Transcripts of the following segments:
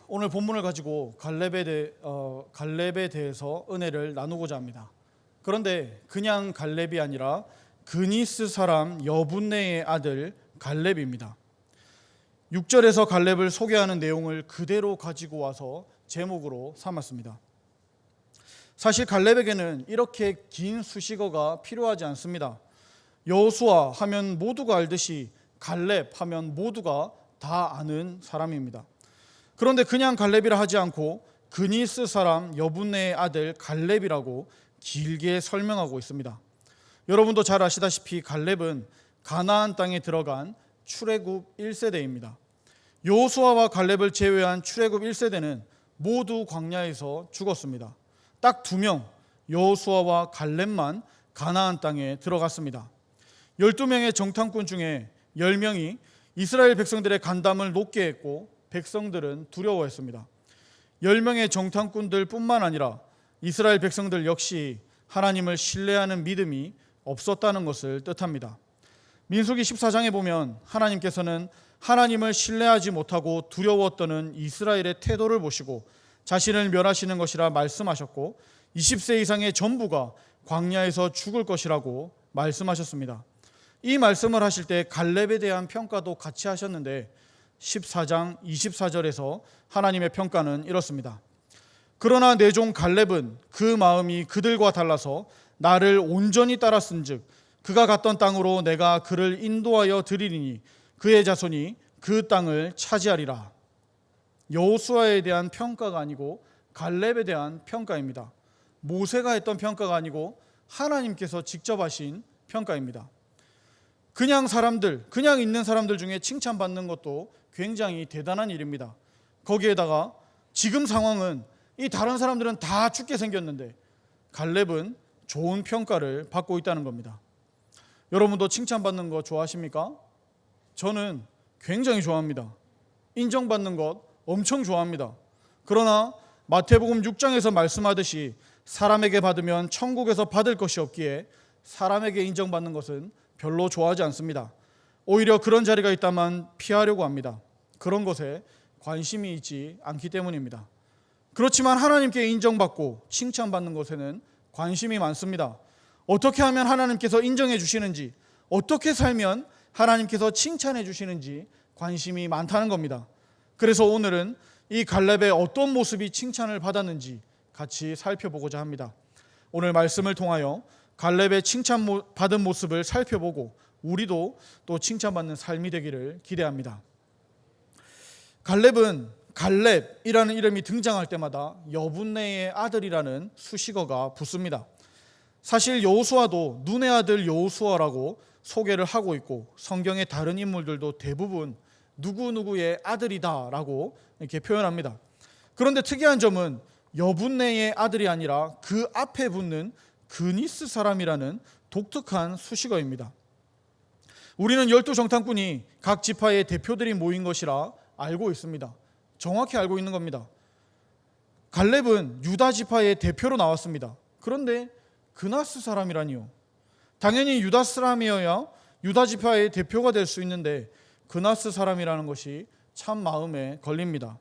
오늘 본문을 가지고 갈렙에 대해서 은혜를 나누고자 합니다. 그런데 그냥 갈렙이 아니라 그니스 사람 여분네의 아들 갈렙입니다. 6절에서 갈렙을 소개하는 내용을 그대로 가지고 와서 제목으로 삼았습니다. 사실 갈렙에게는 이렇게 긴 수식어가 필요하지 않습니다. 여호수아 하면 모두가 알듯이 갈렙 하면 모두가 다 아는 사람입니다. 그런데 그냥 갈렙이라 하지 않고 그니스 사람 여분네의 아들 갈렙이라고 길게 설명하고 있습니다. 여러분도 잘 아시다시피 갈렙은 가나안 땅에 들어간 출애굽 1세대입니다. 여호수아와 갈렙을 제외한 출애굽 1세대는 모두 광야에서 죽었습니다. 딱 2명, 여호수아와 갈렙만 가나안 땅에 들어갔습니다. 12명의 정탐꾼 중에 10명이 이스라엘 백성들의 간담을 높게 했고 백성들은 두려워했습니다. 10명의 정탐꾼들 뿐만 아니라 이스라엘 백성들 역시 하나님을 신뢰하는 믿음이 없었다는 것을 뜻합니다. 민수기 14장에 보면 하나님께서는 하나님을 신뢰하지 못하고 두려워 떠는 이스라엘의 태도를 보시고 자신을 멸하시는 것이라 말씀하셨고 20세 이상의 전부가 광야에서 죽을 것이라고 말씀하셨습니다. 이 말씀을 하실 때 갈렙에 대한 평가도 같이 하셨는데 14장 24절에서 하나님의 평가는 이렇습니다. 그러나 내 종 갈렙은 그 마음이 그들과 달라서 나를 온전히 따랐은즉 그가 갔던 땅으로 내가 그를 인도하여 드리리니 그의 자손이 그 땅을 차지하리라. 여호수아에 대한 평가가 아니고 갈렙에 대한 평가입니다. 모세가 했던 평가가 아니고 하나님께서 직접 하신 평가입니다. 그냥 있는 사람들 중에 칭찬받는 것도 굉장히 대단한 일입니다. 거기에다가 지금 상황은 이 다른 사람들은 다 죽게 생겼는데 갈렙은 좋은 평가를 받고 있다는 겁니다. 여러분도 칭찬받는 거 좋아하십니까? 저는 굉장히 좋아합니다. 인정받는 것 엄청 좋아합니다. 그러나 마태복음 6장에서 말씀하듯이 사람에게 받으면 천국에서 받을 것이 없기에 사람에게 인정받는 것은 별로 좋아하지 않습니다. 오히려 그런 자리가 있다만 피하려고 합니다. 그런 것에 관심이 있지 않기 때문입니다. 그렇지만 하나님께 인정받고 칭찬받는 것에는 관심이 많습니다. 어떻게 하면 하나님께서 인정해 주시는지, 어떻게 살면 하나님께서 칭찬해 주시는지 관심이 많다는 겁니다. 그래서 오늘은 이 갈렙의 어떤 모습이 칭찬을 받았는지 같이 살펴보고자 합니다. 오늘 말씀을 통하여 갈렙의 칭찬받은 모습을 살펴보고 우리도 또 칭찬받는 삶이 되기를 기대합니다. 갈렙은 갈렙이라는 이름이 등장할 때마다 여분네의 아들이라는 수식어가 붙습니다. 사실 여호수아도 눈의 아들 여호수아라고 소개를 하고 있고 성경의 다른 인물들도 대부분 누구누구의 아들이다라고 이렇게 표현합니다. 그런데 특이한 점은 여분네의 아들이 아니라 그 앞에 붙는 그니스 사람이라는 독특한 수식어입니다. 우리는 12정탐꾼이 각 지파의 대표들이 모인 것이라 알고 있습니다. 정확히 알고 있는 겁니다. 갈렙은 유다 지파의 대표로 나왔습니다. 그런데 그나스 사람이라니요. 당연히 유다 사람이어야 유다 지파의 대표가 될 수 있는데 그나스 사람이라는 것이 참 마음에 걸립니다.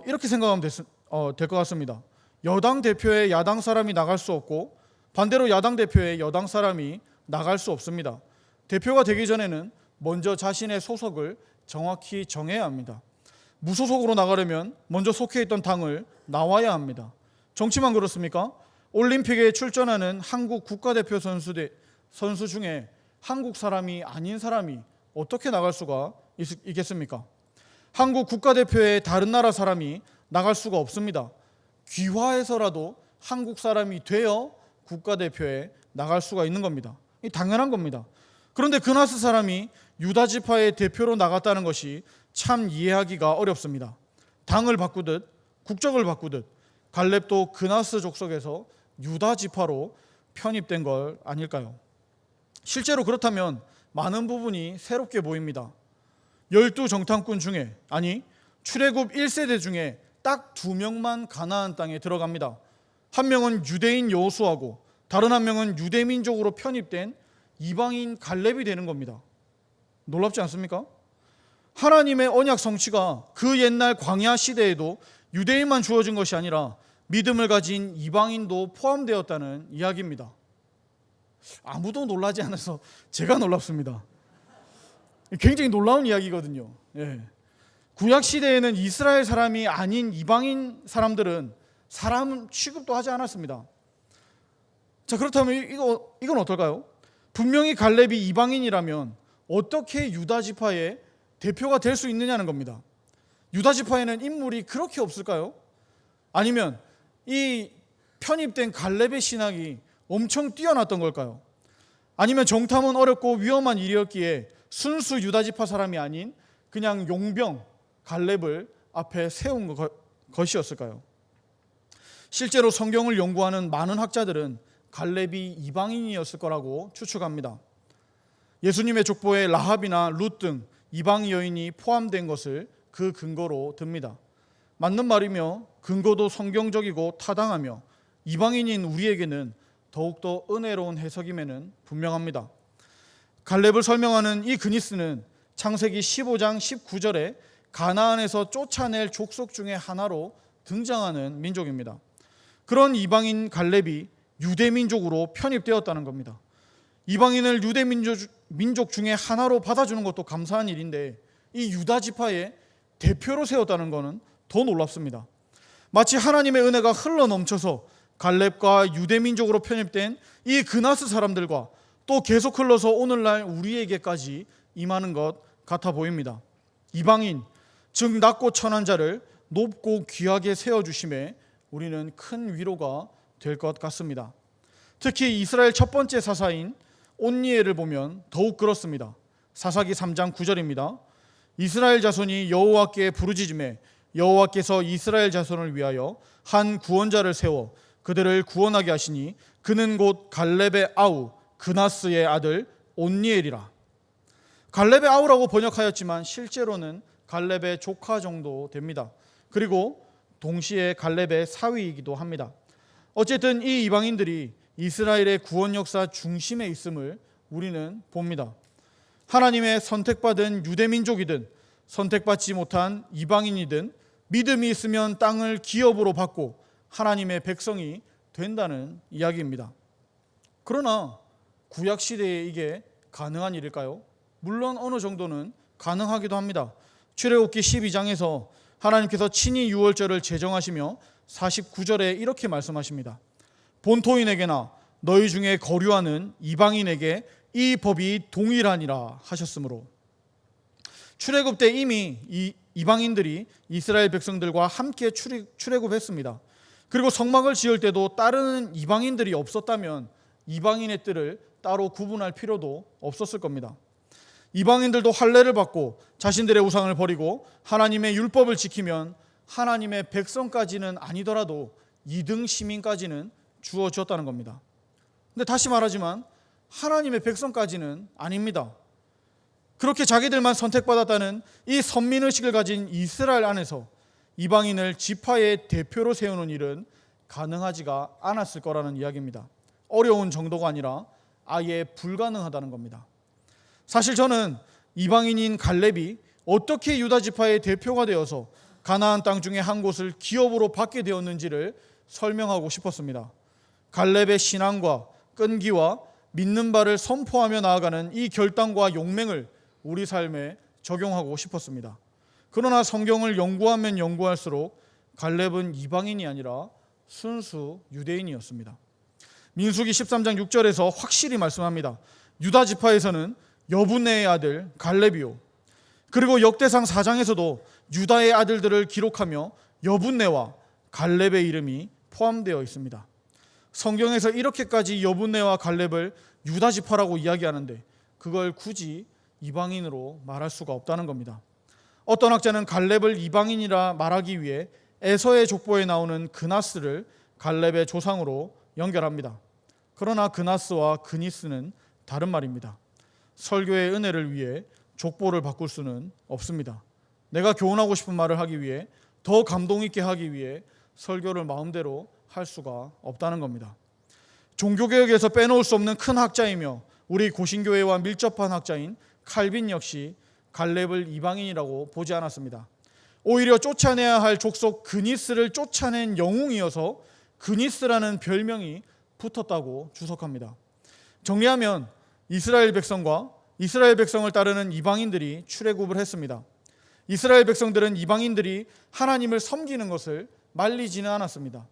이렇게 생각하면 될 것 같습니다. 여당 대표에 야당 사람이 나갈 수 없고 반대로 야당 대표에 여당 사람이 나갈 수 없습니다. 대표가 되기 전에는 먼저 자신의 소속을 정확히 정해야 합니다. 무소속으로 나가려면 먼저 속해 있던 당을 나와야 합니다. 정치만 그렇습니까? 올림픽에 출전하는 한국 국가대표 선수 중에 한국 사람이 아닌 사람이 어떻게 나갈 수가 있겠습니까? 한국 국가대표에 다른 나라 사람이 나갈 수가 없습니다. 귀화해서라도 한국 사람이 되어 국가대표에 나갈 수가 있는 겁니다. 당연한 겁니다. 그런데 그나스 사람이 유다 지파의 대표로 나갔다는 것이 참 이해하기가 어렵습니다. 당을 바꾸듯 국적을 바꾸듯 갈렙도 그나스 족속에서 유다 지파로 편입된 걸 아닐까요? 실제로 그렇다면 많은 부분이 새롭게 보입니다. 12정탐꾼 중에 출애굽 1세대 중에 딱 2명만 가나안 땅에 들어갑니다. 한 명은 유대인 여호수아고 다른 한 명은 유대민족으로 편입된 이방인 갈렙이 되는 겁니다. 놀랍지 않습니까? 하나님의 언약 성취가 그 옛날 광야 시대에도 유대인만 주어진 것이 아니라 믿음을 가진 이방인도 포함되었다는 이야기입니다. 아무도 놀라지 않아서 제가 놀랍습니다. 굉장히 놀라운 이야기거든요. 구약 시대에는 이스라엘 사람이 아닌 이방인 사람들은 사람 취급도 하지 않았습니다. 자, 그렇다면 이건 어떨까요? 분명히 갈렙이 이방인이라면 어떻게 유다 지파의 대표가 될 수 있느냐는 겁니다. 유다 지파에는 인물이 그렇게 없을까요? 아니면 이 편입된 갈렙의 신학이 엄청 뛰어났던 걸까요? 아니면 정탐은 어렵고 위험한 일이었기에 순수 유다 지파 사람이 아닌 그냥 용병 갈렙을 앞에 세운 것이었을까요? 실제로 성경을 연구하는 많은 학자들은 갈렙이 이방인이었을 거라고 추측합니다. 예수님의 족보에 라합이나 룻 등 이방 여인이 포함된 것을 그 근거로 듭니다. 맞는 말이며 근거도 성경적이고 타당하며 이방인인 우리에게는 더욱더 은혜로운 해석임에는 분명합니다. 갈렙을 설명하는 이 그니스는 창세기 15장 19절에 가나안에서 쫓아낼 족속 중에 하나로 등장하는 민족입니다. 그런 이방인 갈렙이 유대민족으로 편입되었다는 겁니다. 이방인을 유대민족 중에 하나로 받아주는 것도 감사한 일인데 이 유다 지파의 대표로 세웠다는 것은 더 놀랍습니다. 마치 하나님의 은혜가 흘러넘쳐서 갈렙과 유대민족으로 편입된 이 그나스 사람들과 또 계속 흘러서 오늘날 우리에게까지 임하는 것 같아 보입니다. 이방인, 즉 낮고 천한 자를 높고 귀하게 세워주심에 우리는 큰 위로가 될 것 같습니다. 특히 이스라엘 첫 번째 사사인 온니엘을 보면 더욱 그렇습니다. 사사기 3장 9절입니다. 이스라엘 자손이 여호와께 부르짖음에 여호와께서 이스라엘 자손을 위하여 한 구원자를 세워 그들을 구원하게 하시니 그는 곧 갈렙의 아우 그나스의 아들 온니엘이라. 갈렙의 아우라고 번역하였지만 실제로는 갈렙의 조카 정도 됩니다. 그리고 동시에 갈렙의 사위이기도 합니다. 어쨌든 이 이방인들이 이스라엘의 구원 역사 중심에 있음을 우리는 봅니다. 하나님의 선택받은 유대민족이든 선택받지 못한 이방인이든 믿음이 있으면 땅을 기업으로 받고 하나님의 백성이 된다는 이야기입니다. 그러나 구약 시대에 이게 가능한 일일까요? 물론 어느 정도는 가능하기도 합니다. 출애굽기 12장에서 하나님께서 친히 유월절을 제정하시며 49절에 이렇게 말씀하십니다. 본토인에게나 너희 중에 거류하는 이방인에게 이 법이 동일하니라 하셨으므로. 출애굽 때 이미 이 이방인들이 이스라엘 백성들과 함께 출애굽했습니다. 그리고 성막을 지을 때도 따르는 이방인들이 없었다면 이방인의 뜰을 따로 구분할 필요도 없었을 겁니다. 이방인들도 할례를 받고 자신들의 우상을 버리고 하나님의 율법을 지키면 하나님의 백성까지는 아니더라도 2등 시민까지는 주어졌다는 겁니다. 근데 다시 말하지만 하나님의 백성까지는 아닙니다. 그렇게 자기들만 선택받았다는 이 선민의식을 가진 이스라엘 안에서 이방인을 지파의 대표로 세우는 일은 가능하지가 않았을 거라는 이야기입니다. 어려운 정도가 아니라 아예 불가능하다는 겁니다. 사실 저는 이방인인 갈렙이 어떻게 유다 지파의 대표가 되어서 가나안 땅 중에 한 곳을 기업으로 받게 되었는지를 설명하고 싶었습니다. 갈렙의 신앙과 끈기와 믿는 바를 선포하며 나아가는 이 결단과 용맹을 우리 삶에 적용하고 싶었습니다. 그러나 성경을 연구하면 연구할수록 갈렙은 이방인이 아니라 순수 유대인이었습니다. 민수기 13장 6절에서 확실히 말씀합니다. 유다 지파에서는 여분네의 아들 갈렙이요. 그리고 역대상 4장에서도 유다의 아들들을 기록하며 여분네와 갈렙의 이름이 포함되어 있습니다. 성경에서 이렇게까지 여분네와 갈렙을 유다 지파라고 이야기하는데 그걸 굳이 이방인으로 말할 수가 없다는 겁니다. 어떤 학자는 갈렙을 이방인이라 말하기 위해 에서의 족보에 나오는 그나스를 갈렙의 조상으로 연결합니다. 그러나 그나스와 그니스는 다른 말입니다. 설교의 은혜를 위해 족보를 바꿀 수는 없습니다. 내가 교훈하고 싶은 말을 하기 위해 더 감동 있게 하기 위해 설교를 마음대로 할 수가 없다는 겁니다. 종교개혁에서 빼놓을 수 없는 큰 학자이며 우리 고신교회와 밀접한 학자인 칼빈 역시 갈렙을 이방인이라고 보지 않았습니다. 오히려 쫓아내야 할 족속 그니스를 쫓아낸 영웅이어서 그니스라는 별명이 붙었다고 주석합니다. 정리하면 이스라엘 백성과 이스라엘 백성을 따르는 이방인들이 출애굽을 했습니다. 이스라엘 백성들은 이방인들이 하나님을 섬기는 것을 말리지는 않았습니다.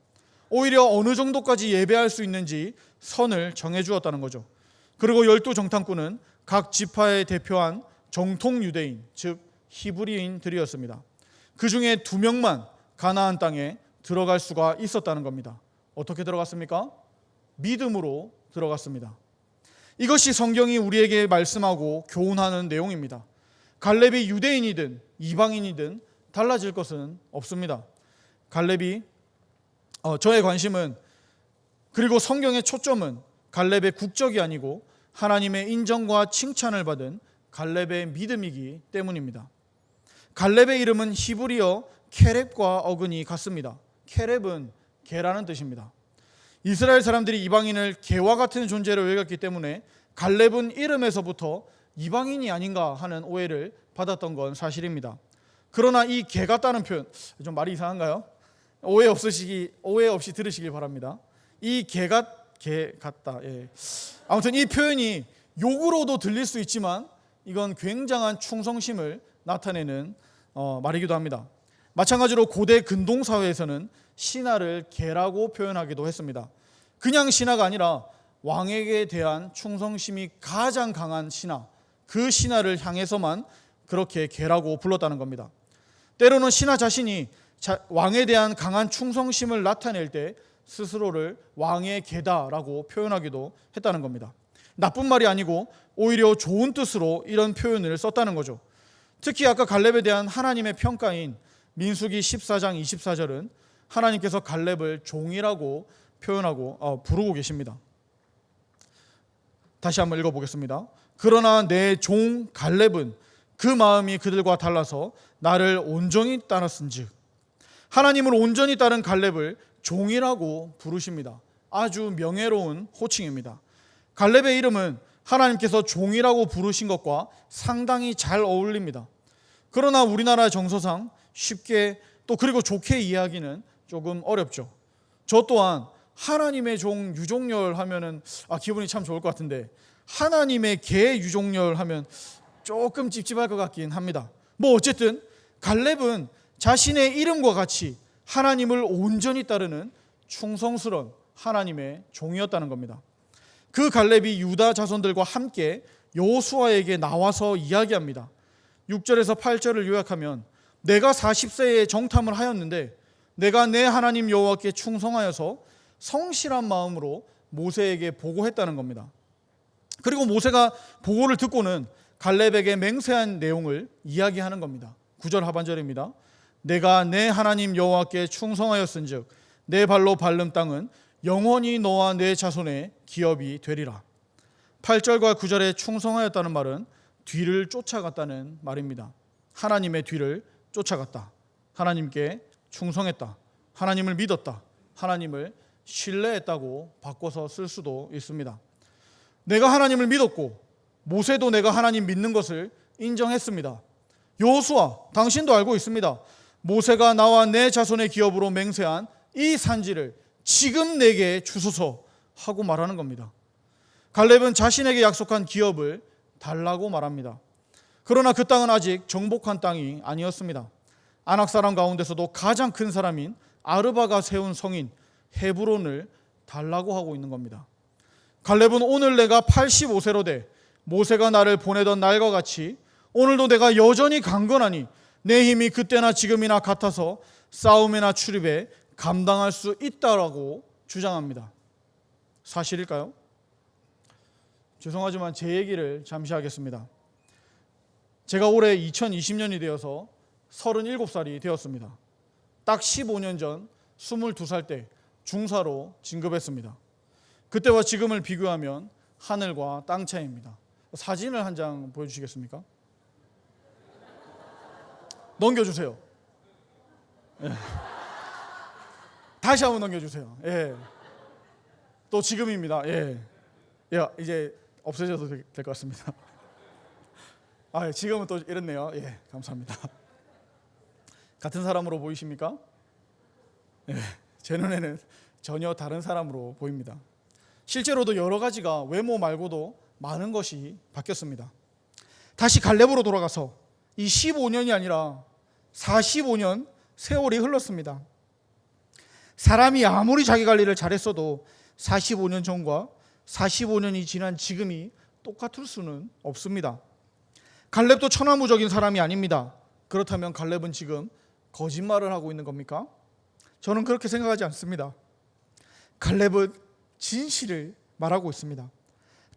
오히려 어느 정도까지 예배할 수 있는지 선을 정해주었다는 거죠. 그리고 12정탐꾼은 각 지파에 대표한 정통 유대인, 즉 히브리인들이었습니다. 그 중에 2명만 가나안 땅에 들어갈 수가 있었다는 겁니다. 어떻게 들어갔습니까? 믿음으로 들어갔습니다. 이것이 성경이 우리에게 말씀하고 교훈하는 내용입니다. 갈렙이 유대인이든 이방인이든 달라질 것은 없습니다. 갈렙이 저의 관심은, 그리고 성경의 초점은 갈렙의 국적이 아니고 하나님의 인정과 칭찬을 받은 갈렙의 믿음이기 때문입니다. 갈렙의 이름은 히브리어 케렙과 어근이 같습니다. 케렙은 개라는 뜻입니다. 이스라엘 사람들이 이방인을 개와 같은 존재로 여겼기 때문에 갈렙은 이름에서부터 이방인이 아닌가 하는 오해를 받았던 건 사실입니다. 그러나 이 개 같다는 표현, 좀 말이 이상한가요? 오해 없이 들으시길 바랍니다. 이 개 같다. 예. 아무튼 이 표현이 욕으로도 들릴 수 있지만 이건 굉장한 충성심을 나타내는 말이기도 합니다. 마찬가지로 고대 근동 사회에서는 신하를 개라고 표현하기도 했습니다. 그냥 신하가 아니라 왕에게 대한 충성심이 가장 강한 신하, 그 신하를 향해서만 그렇게 개라고 불렀다는 겁니다. 때로는 신하 자신이 왕에 대한 강한 충성심을 나타낼 때 스스로를 왕의 개다라고 표현하기도 했다는 겁니다. 나쁜 말이 아니고 오히려 좋은 뜻으로 이런 표현을 썼다는 거죠. 특히 아까 갈렙에 대한 하나님의 평가인 민수기 14장 24절은 하나님께서 갈렙을 종이라고 표현하고 부르고 계십니다. 다시 한번 읽어보겠습니다. 그러나 내 종 갈렙은 그 마음이 그들과 달라서 나를 온전히 따랐은즉. 하나님을 온전히 따른 갈렙을 종이라고 부르십니다. 아주 명예로운 호칭입니다. 갈렙의 이름은 하나님께서 종이라고 부르신 것과 상당히 잘 어울립니다. 그러나 우리나라 정서상 쉽게 또 그리고 좋게 이해하기는 조금 어렵죠. 저 또한 하나님의 종 유종열 하면은 기분이 참 좋을 것 같은데 하나님의 개 유종열 하면 조금 찝찝할 것 같긴 합니다. 뭐 어쨌든 갈렙은 자신의 이름과 같이 하나님을 온전히 따르는 충성스러운 하나님의 종이었다는 겁니다. 그 갈렙이 유다 자손들과 함께 여호수아에게 나와서 이야기합니다. 6절에서 8절을 요약하면 내가 40세에 정탐을 하였는데 내가 내 하나님 여호와께 충성하여서 성실한 마음으로 모세에게 보고했다는 겁니다. 그리고 모세가 보고를 듣고는 갈렙에게 맹세한 내용을 이야기하는 겁니다. 9절 하반절입니다. 내가 내 하나님 여호와께 충성하였은즉 내 발로 밟는 땅은 영원히 너와 내 자손의 기업이 되리라. 8절과 9절에 충성하였다는 말은 뒤를 쫓아갔다는 말입니다. 하나님의 뒤를 쫓아갔다. 하나님께 충성했다. 하나님을 믿었다. 하나님을 신뢰했다고 바꿔서 쓸 수도 있습니다. 내가 하나님을 믿었고 모세도 내가 하나님 믿는 것을 인정했습니다. 여호수아, 당신도 알고 있습니다. 모세가 나와 내 자손의 기업으로 맹세한 이 산지를 지금 내게 주소서 하고 말하는 겁니다. 갈렙은 자신에게 약속한 기업을 달라고 말합니다. 그러나 그 땅은 아직 정복한 땅이 아니었습니다. 아낙 사람 가운데서도 가장 큰 사람인 아르바가 세운 성인 헤브론을 달라고 하고 있는 겁니다. 갈렙은 오늘 내가 85세로 돼 모세가 나를 보내던 날과 같이 오늘도 내가 여전히 강건하니 내 힘이 그때나 지금이나 같아서 싸움이나 출입에 감당할 수 있다라고 주장합니다. 사실일까요? 죄송하지만 제 얘기를 잠시 하겠습니다. 제가 올해 2020년이 되어서 37살이 되었습니다. 딱 15년 전 22살 때 중사로 진급했습니다. 그때와 지금을 비교하면 하늘과 땅 차이입니다. 사진을 한 장 보여주시겠습니까? 넘겨주세요. 예. 다시 한번 넘겨주세요. 예. 또 지금입니다. 예. 이제 없어져도 될 것 같습니다. 지금은 또 이렇네요. 예, 감사합니다. 같은 사람으로 보이십니까? 예, 제 눈에는 전혀 다른 사람으로 보입니다. 실제로도 여러 가지가 외모 말고도 많은 것이 바뀌었습니다. 다시 갈렙으로 돌아가서 이 15년이 아니라 45년 세월이 흘렀습니다. 사람이 아무리 자기 관리를 잘했어도 45년 전과 45년이 지난 지금이 똑같을 수는 없습니다. 갈렙도 천하무적인 사람이 아닙니다. 그렇다면 갈렙은 지금 거짓말을 하고 있는 겁니까? 저는 그렇게 생각하지 않습니다. 갈렙은 진실을 말하고 있습니다.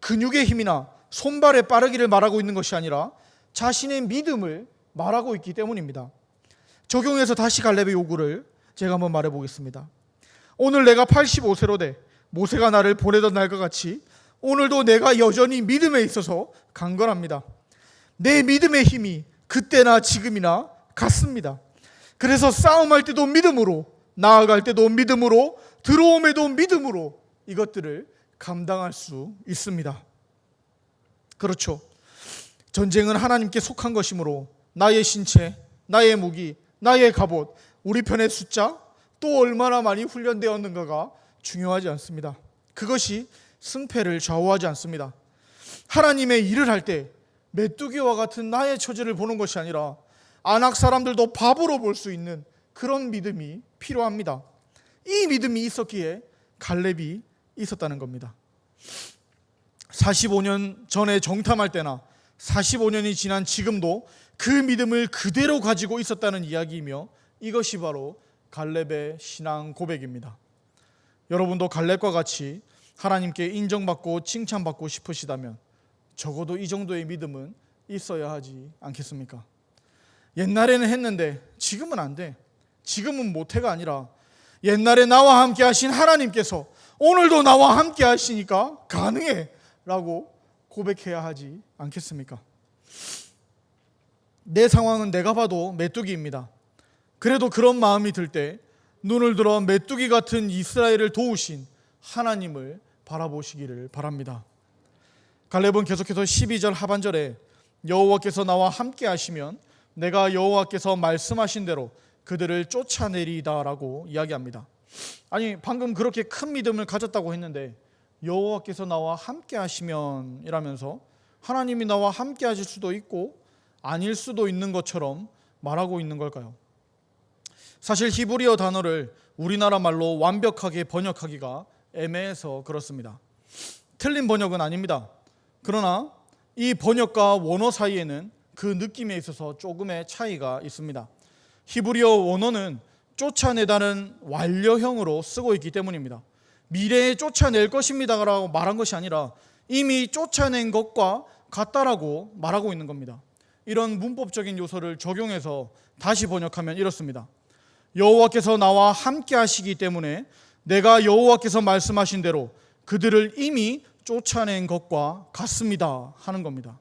근육의 힘이나 손발의 빠르기를 말하고 있는 것이 아니라 자신의 믿음을 말하고 있기 때문입니다. 적용해서 다시 갈렙의 요구를 제가 한번 말해 보겠습니다. 오늘 내가 85세로 돼 모세가 나를 보내던 날과 같이 오늘도 내가 여전히 믿음에 있어서 강건합니다. 내 믿음의 힘이 그때나 지금이나 같습니다. 그래서 싸움할 때도 믿음으로, 나아갈 때도 믿음으로, 들어옴에도 믿음으로 이것들을 감당할 수 있습니다. 그렇죠. 전쟁은 하나님께 속한 것이므로 나의 신체, 나의 무기, 나의 갑옷, 우리 편의 숫자, 또 얼마나 많이 훈련되었는가가 중요하지 않습니다. 그것이 승패를 좌우하지 않습니다. 하나님의 일을 할 때 메뚜기와 같은 나의 처지를 보는 것이 아니라 안악 사람들도 바보로 볼 수 있는 그런 믿음이 필요합니다. 이 믿음이 있었기에 갈렙이 있었다는 겁니다. 45년 전에 정탐할 때나 45년이 지난 지금도 그 믿음을 그대로 가지고 있었다는 이야기이며 이것이 바로 갈렙의 신앙 고백입니다. 여러분도 갈렙과 같이 하나님께 인정받고 칭찬받고 싶으시다면 적어도 이 정도의 믿음은 있어야 하지 않겠습니까? 옛날에는 했는데 지금은 안 돼. 지금은 못해가 아니라 옛날에 나와 함께 하신 하나님께서 오늘도 나와 함께 하시니까 가능해 라고 고백해야 하지 않겠습니까? 내 상황은 내가 봐도 메뚜기입니다. 그래도 그런 마음이 들 때 눈을 들어 메뚜기 같은 이스라엘을 도우신 하나님을 바라보시기를 바랍니다. 갈렙은 계속해서 12절 하반절에 여호와께서 나와 함께 하시면 내가 여호와께서 말씀하신 대로 그들을 쫓아내리다라고 이야기합니다. 아니 방금 그렇게 큰 믿음을 가졌다고 했는데 여호와께서 나와 함께 하시면 이라면서 하나님이 나와 함께 하실 수도 있고 아닐 수도 있는 것처럼 말하고 있는 걸까요? 사실 히브리어 단어를 우리나라 말로 완벽하게 번역하기가 애매해서 그렇습니다. 틀린 번역은 아닙니다. 그러나 이 번역과 원어 사이에는 그 느낌에 있어서 조금의 차이가 있습니다. 히브리어 원어는 쫓아내다는 완료형으로 쓰고 있기 때문입니다. 미래에 쫓아낼 것입니다 라고 말한 것이 아니라 이미 쫓아낸 것과 같다라고 말하고 있는 겁니다. 이런 문법적인 요소를 적용해서 다시 번역하면 이렇습니다. 여호와께서 나와 함께 하시기 때문에 내가 여호와께서 말씀하신 대로 그들을 이미 쫓아낸 것과 같습니다 하는 겁니다.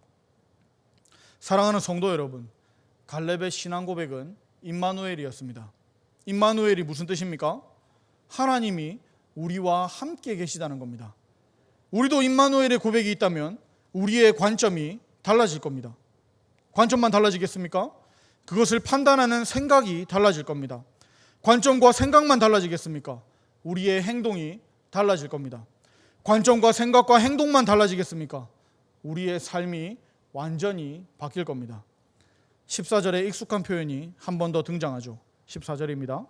사랑하는 성도 여러분, 갈렙의 신앙 고백은 임마누엘이었습니다. 임마누엘이 무슨 뜻입니까? 하나님이 우리와 함께 계시다는 겁니다. 우리도 임마누엘의 고백이 있다면 우리의 관점이 달라질 겁니다. 관점만 달라지겠습니까? 그것을 판단하는 생각이 달라질 겁니다. 관점과 생각만 달라지겠습니까? 우리의 행동이 달라질 겁니다. 관점과 생각과 행동만 달라지겠습니까? 우리의 삶이 완전히 바뀔 겁니다. 14절에 익숙한 표현이 한 번 더 등장하죠. 14절입니다.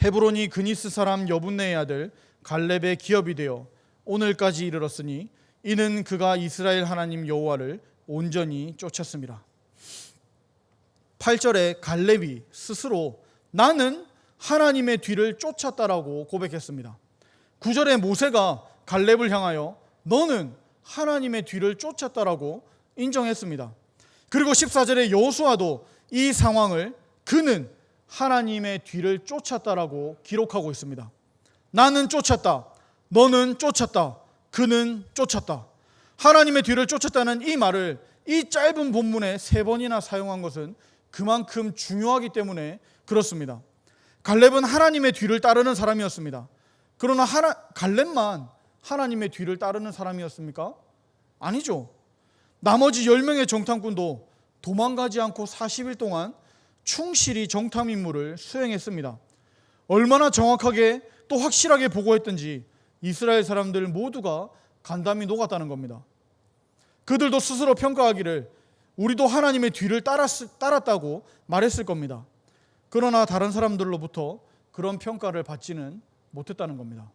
헤브론이 그니스 사람 여분네의 아들 갈렙의 기업이 되어 오늘까지 이르렀으니 이는 그가 이스라엘 하나님 여호와를 온전히 쫓았습니다. 8절에 갈렙이 스스로 나는 하나님의 뒤를 쫓았다라고 고백했습니다. 9절에 모세가 갈렙을 향하여 너는 하나님의 뒤를 쫓았다라고 인정했습니다. 그리고 14절에 여호수아도 이 상황을 그는 하나님의 뒤를 쫓았다라고 기록하고 있습니다. 나는 쫓았다, 너는 쫓았다, 그는 쫓았다. 하나님의 뒤를 쫓았다는 이 말을 이 짧은 본문에 3번이나 사용한 것은 그만큼 중요하기 때문에 그렇습니다. 갈렙은 하나님의 뒤를 따르는 사람이었습니다. 그러나 갈렙만 하나님의 뒤를 따르는 사람이었습니까? 아니죠. 나머지 10명의 정탐꾼도 도망가지 않고 40일 동안 충실히 정탐 임무를 수행했습니다. 얼마나 정확하게 또 확실하게 보고했던지 이스라엘 사람들 모두가 간담이 녹았다는 겁니다. 그들도 스스로 평가하기를 우리도 하나님의 뒤를 따랐다고 말했을 겁니다. 그러나 다른 사람들로부터 그런 평가를 받지는 못했다는 겁니다.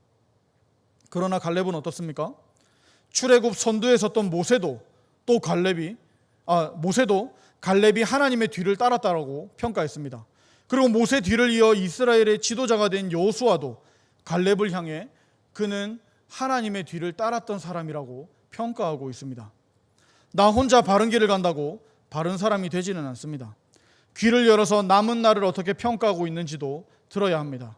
그러나 갈렙은 어떻습니까? 출애굽 선두에 섰던 모세도 갈렙이 하나님의 뒤를 따랐다라고 평가했습니다. 그리고 모세 뒤를 이어 이스라엘의 지도자가 된 여호수아도 갈렙을 향해 그는 하나님의 뒤를 따랐던 사람이라고 평가하고 있습니다. 나 혼자 바른 길을 간다고 바른 사람이 되지는 않습니다. 귀를 열어서 남은 나를 어떻게 평가하고 있는지도 들어야 합니다.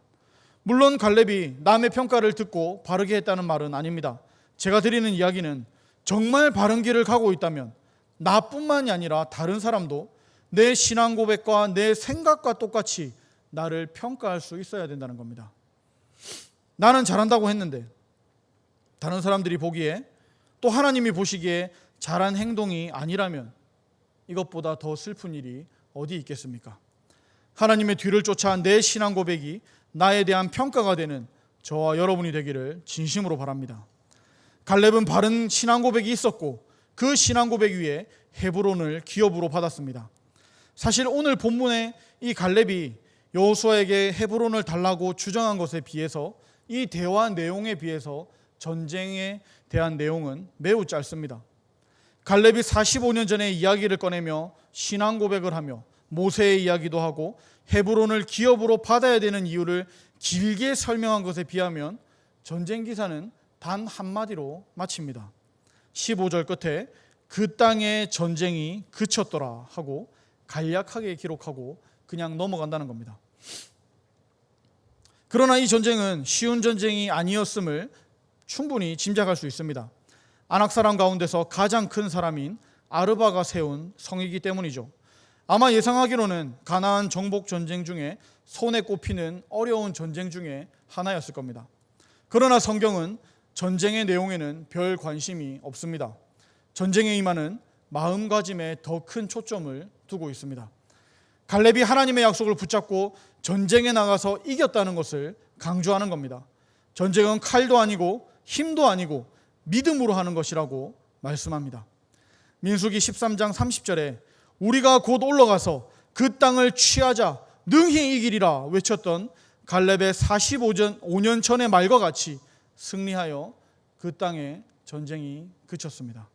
물론 갈렙이 남의 평가를 듣고 바르게 했다는 말은 아닙니다. 제가 드리는 이야기는 정말 바른 길을 가고 있다면 나뿐만이 아니라 다른 사람도 내 신앙 고백과 내 생각과 똑같이 나를 평가할 수 있어야 된다는 겁니다. 나는 잘한다고 했는데 다른 사람들이 보기에 또 하나님이 보시기에 잘한 행동이 아니라면 이것보다 더 슬픈 일이 어디 있겠습니까? 하나님의 뒤를 쫓아 내 신앙 고백이 나에 대한 평가가 되는 저와 여러분이 되기를 진심으로 바랍니다. 갈렙은 바른 신앙 고백이 있었고 그 신앙 고백 위에 헤브론을 기업으로 받았습니다. 사실 오늘 본문에 이 갈렙이 여호수아에게 헤브론을 달라고 주장한 것에 비해서 이 대화 내용에 비해서 전쟁에 대한 내용은 매우 짧습니다. 갈렙이 45년 전의 이야기를 꺼내며 신앙 고백을 하며 모세의 이야기도 하고 헤브론을 기업으로 받아야 되는 이유를 길게 설명한 것에 비하면 전쟁 기사는 단 한마디로 마칩니다. 15절 끝에 그 땅의 전쟁이 그쳤더라 하고 간략하게 기록하고 그냥 넘어간다는 겁니다. 그러나 이 전쟁은 쉬운 전쟁이 아니었음을 충분히 짐작할 수 있습니다. 아낙 사람 가운데서 가장 큰 사람인 아르바가 세운 성이기 때문이죠. 아마 예상하기로는 가나안 정복 전쟁 중에 손에 꼽히는 어려운 전쟁 중에 하나였을 겁니다. 그러나 성경은 전쟁의 내용에는 별 관심이 없습니다. 전쟁에 임하는 마음가짐에 더 큰 초점을 두고 있습니다. 갈렙이 하나님의 약속을 붙잡고 전쟁에 나가서 이겼다는 것을 강조하는 겁니다. 전쟁은 칼도 아니고 힘도 아니고 믿음으로 하는 것이라고 말씀합니다. 민수기 13장 30절에 우리가 곧 올라가서 그 땅을 취하자 능히 이기리라 외쳤던 갈렙의 45년 전의 말과 같이 승리하여 그 땅에 전쟁이 그쳤습니다.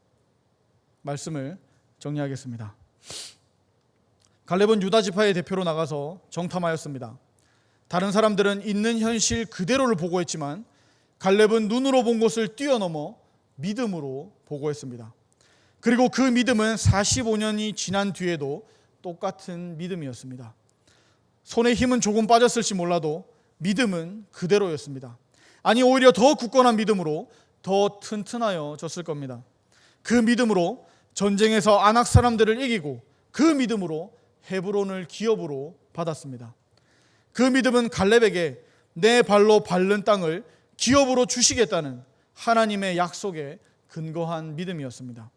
말씀을 정리하겠습니다. 갈렙은 유다 지파의 대표로 나가서 정탐하였습니다. 다른 사람들은 있는 현실 그대로를 보고했지만 갈렙은 눈으로 본 것을 뛰어넘어 믿음으로 보고했습니다. 그리고 그 믿음은 45년이 지난 뒤에도 똑같은 믿음이었습니다. 손에 힘은 조금 빠졌을지 몰라도 믿음은 그대로였습니다. 아니 오히려 더 굳건한 믿음으로 더 튼튼하여졌을 겁니다. 그 믿음으로 전쟁에서 아낙 사람들을 이기고 그 믿음으로 헤브론을 기업으로 받았습니다. 그 믿음은 갈렙에게 내 발로 밟는 땅을 기업으로 주시겠다는 하나님의 약속에 근거한 믿음이었습니다.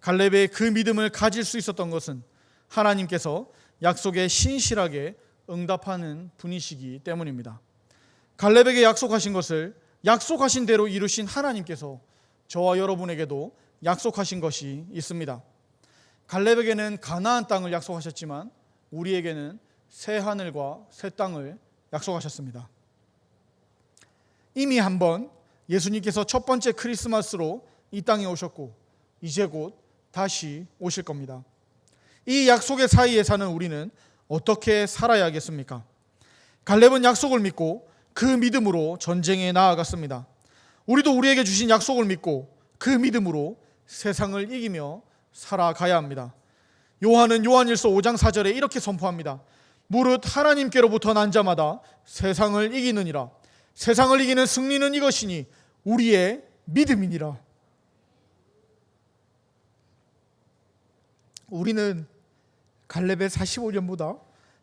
갈렙의 그 믿음을 가질 수 있었던 것은 하나님께서 약속에 신실하게 응답하는 분이시기 때문입니다. 갈렙에게 약속하신 것을 약속하신 대로 이루신 하나님께서 저와 여러분에게도 약속하신 것이 있습니다. 갈렙에게는 가나안 땅을 약속하셨지만 우리에게는 새 하늘과 새 땅을 약속하셨습니다. 이미 한번 예수님께서 첫 번째 크리스마스로 이 땅에 오셨고 이제 곧 다시 오실 겁니다. 이 약속의 사이에 사는 우리는 어떻게 살아야겠습니까? 갈렙은 약속을 믿고 그 믿음으로 전쟁에 나아갔습니다. 우리도 우리에게 주신 약속을 믿고 그 믿음으로 세상을 이기며 살아가야 합니다. 요한은 요한일서 5장 4절에 이렇게 선포합니다. 무릇 하나님께로부터 난 자마다 세상을 이기느니라. 세상을 이기는 승리는 이것이니 우리의 믿음이니라. 우리는 갈렙의 45년보다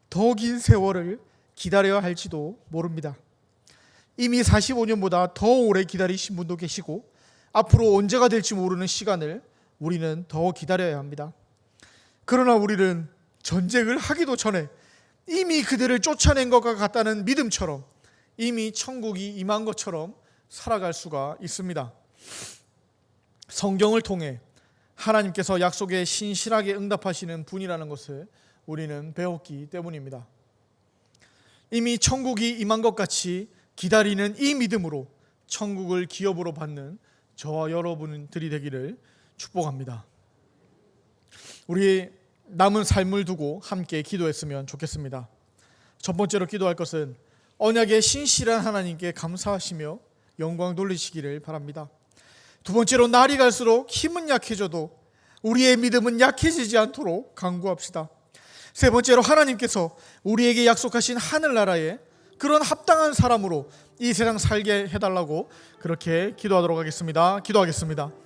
더 긴 세월을 기다려야 할지도 모릅니다. 이미 45년보다 더 오래 기다리신 분도 계시고 앞으로 언제가 될지 모르는 시간을 우리는 더 기다려야 합니다. 그러나 우리는 전쟁을 하기도 전에 이미 그들을 쫓아낸 것과 같다는 믿음처럼 이미 천국이 임한 것처럼 살아갈 수가 있습니다. 성경을 통해 하나님께서 약속에 신실하게 응답하시는 분이라는 것을 우리는 배웠기 때문입니다. 이미 천국이 임한 것 같이 기다리는 이 믿음으로 천국을 기업으로 받는 저와 여러분들이 되기를 축복합니다. 우리 남은 삶을 두고 함께 기도했으면 좋겠습니다. 첫 번째로 기도할 것은 언약의 신실한 하나님께 감사하시며 영광 돌리시기를 바랍니다. 두 번째로 날이 갈수록 힘은 약해져도 우리의 믿음은 약해지지 않도록 간구합시다. 세 번째로 하나님께서 우리에게 약속하신 하늘나라에 그런 합당한 사람으로 이 세상 살게 해달라고 그렇게 기도하도록 하겠습니다. 기도하겠습니다.